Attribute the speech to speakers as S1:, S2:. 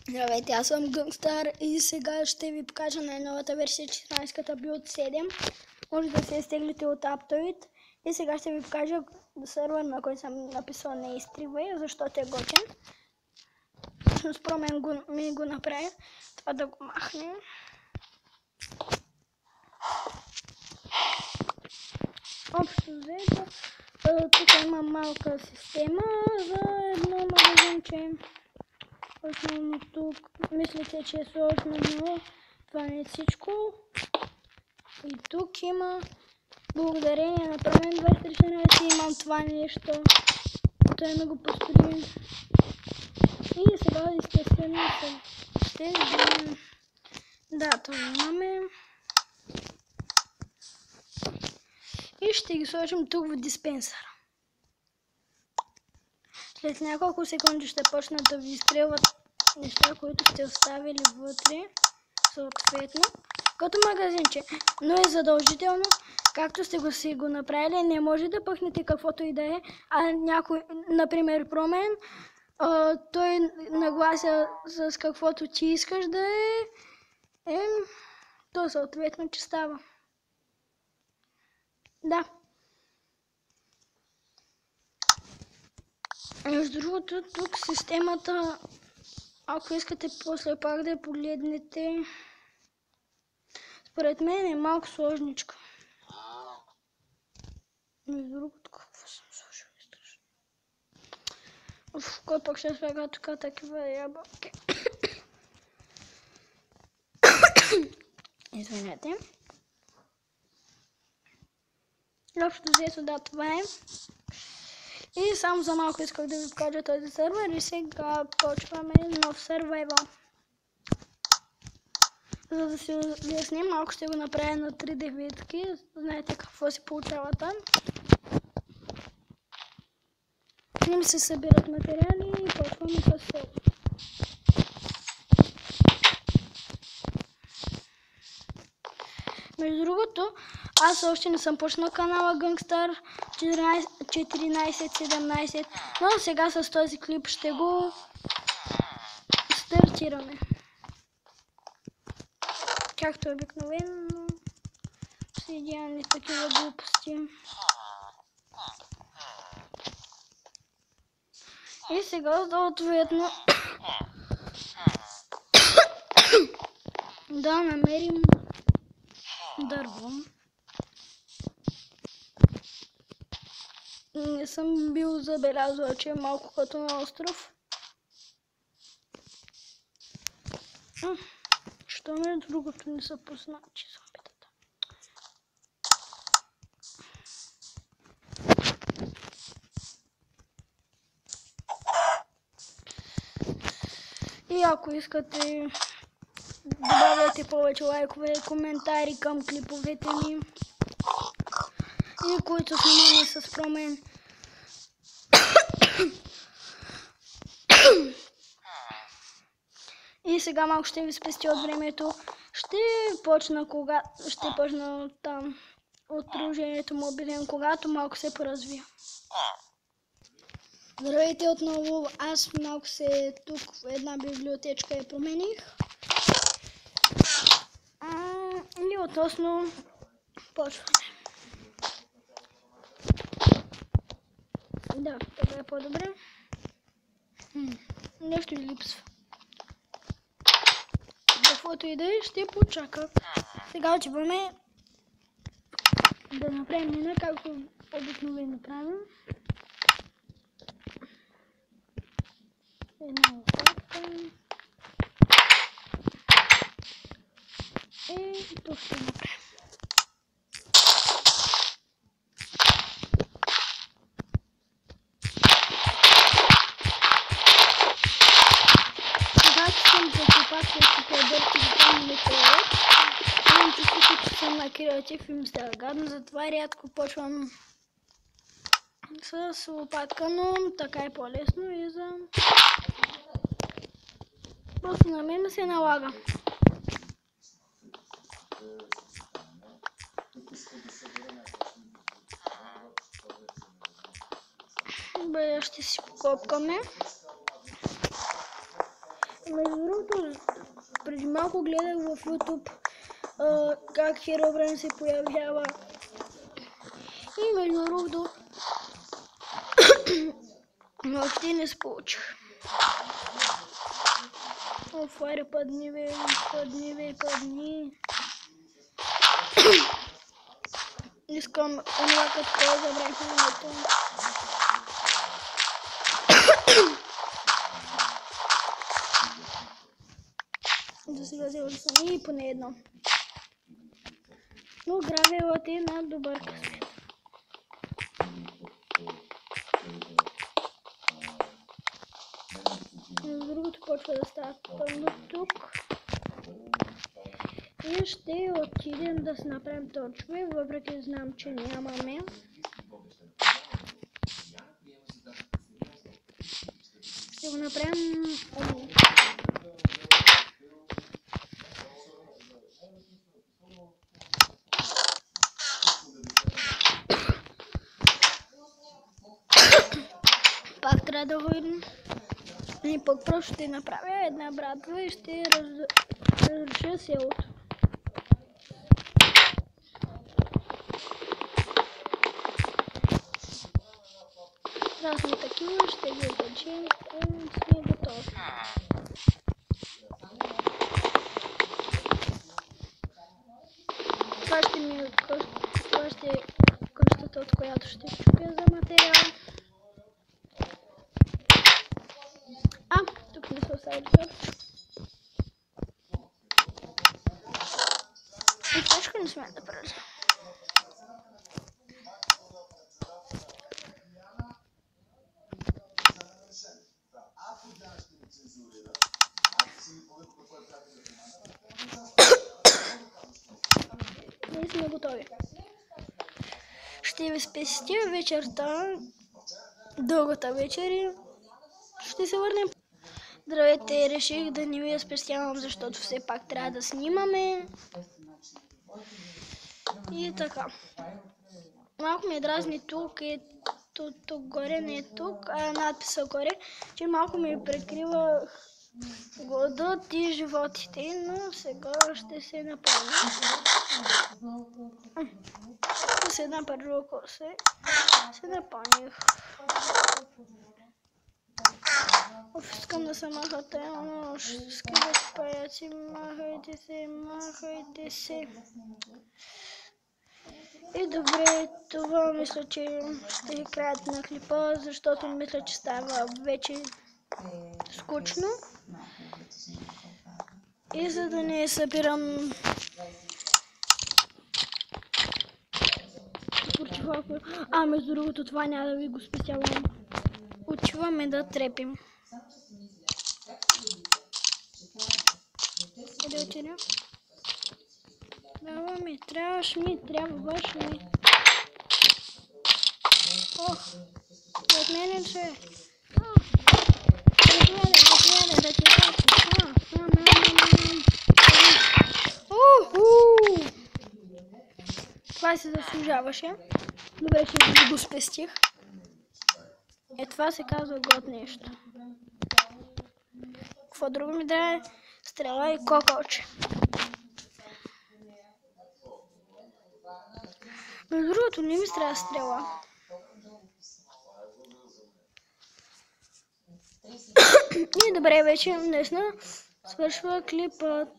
S1: Здравейте, аз съм Гънгстар и сега ще ви покажа най-новата версия 14-ката билд 7. Може да се изтеглите от Aptoid. И сега ще ви покажа сървър, на който съм написал не изтривай, защото е готин. Всъщност ми го направя. Това да го махнем. Общо взето, тук има малка система за едно магазинче. Основно тук, мислите, че е сложно, но това не е всичко. И тук има, благодарение на промен 2013 имам това нещо. Той ме го построи. И сега естествено ще видим. Да, това имаме. И ще ги сложим тук в диспенсъра. След няколко секунди ще почнат да ви изстрелват неща, които сте оставили вътре, съответно, като магазинче. Но е задължително, както сте си го направили, не може да пъхнете каквото и да е, а някой, например промен, той наглася с каквото ти искаш да е, то съответно че става. Да. Между другото, тук системата, ако искате после пак да я погледнете, според мен е малко сложничка. Между другото, какво съм сложил? Кой пък ще слага тук такива ябълки? Извинете. Общо взето, да, това е. И само за малко исках да ви покажа този сървър и сега почваме нов сървайвал. За да се улесним, малко ще го направя на 3D витки. Знаете какво се получава там. С ним се събират материали и почваме с село. Между другото, аз още не съм почнал канала Гънгстар 14-17, но сега с този клип ще го стартираме. Както обикновено, следяваме такива глупости. И сега съответно да намерим дърво. Не съм бил забелязал, че е малко като на остров. Що ме другото не са познати зомбитата. И ако искате, добавяйте повече лайкове и коментари към клиповете ми. И които снимаме с промен. И сега малко ще ви спести от времето. Ще почна от там, от приложението мобилен, когато малко се поразвия. Здравейте отново, аз малко тук в една библиотечка я промених. И относно почваме. Да, така е по-добре. Нещо и липсва. Каквото и да е, ще почака. Сега отиваме да направим мина, както обикновено правим. Една лопатка. И тук ще направим. Имам чувството, че съм на креатив и ми става гадно, затова рядко почвам с лопатка, но така е по-лесно и за... Просто на мен се налага. Добре, ще си покопкаме. Между другото, преди малко гледах в YouTube как Herobrine се появява. И между другото, въобще не се получих. Фари, падни, бе, падни. Искам онова като забрах името. Да сега взема съм и поне едно. Но гравелът е на добър късмет. Другото почва да става пълно тук. И ще отидем да си направим точки, въпреки знам, че нямаме. Ще го направим умно. Пак трябва да го идем. И пък просто ще направя една брадва и ще разреша селото. Трябва сме такива, ще ги обучим и сме готови. Това ще е къщата, от която ще чупя за материал. Тук не се остави все. И точка не сме да правим. Ние сме готови. Ще ви спестя вечерта, дългата вечер и ще се върнем. Здравейте, реших да не ви я спестявам, защото все пак трябва да снимаме. И така. Малко ми дразни тук и тук горе, не тук, а надписа горе, че малко ми прикрива гладът и животите, но сега ще се напълня. С една първа коса се напълних. Искам да се махате, но скидате паяци, махайте се. И добре, това мисля, че ще е краят на клипа, защото мисля, че става вече скучно. И за да не събирам между другото, това няма да ви го специално. Отиваме да трепим. Къде отидем? Даваме, трябваш ми. Ох, от мене че. Заповядай, да ти кажа. Това се заслужаваше. Добре, че го спестих. Това се казва год нещо. Какво друго ми да е? Стрела и кокалче. Между другото, не ми трябва стрела. И добре, вече днесна свършва клипът.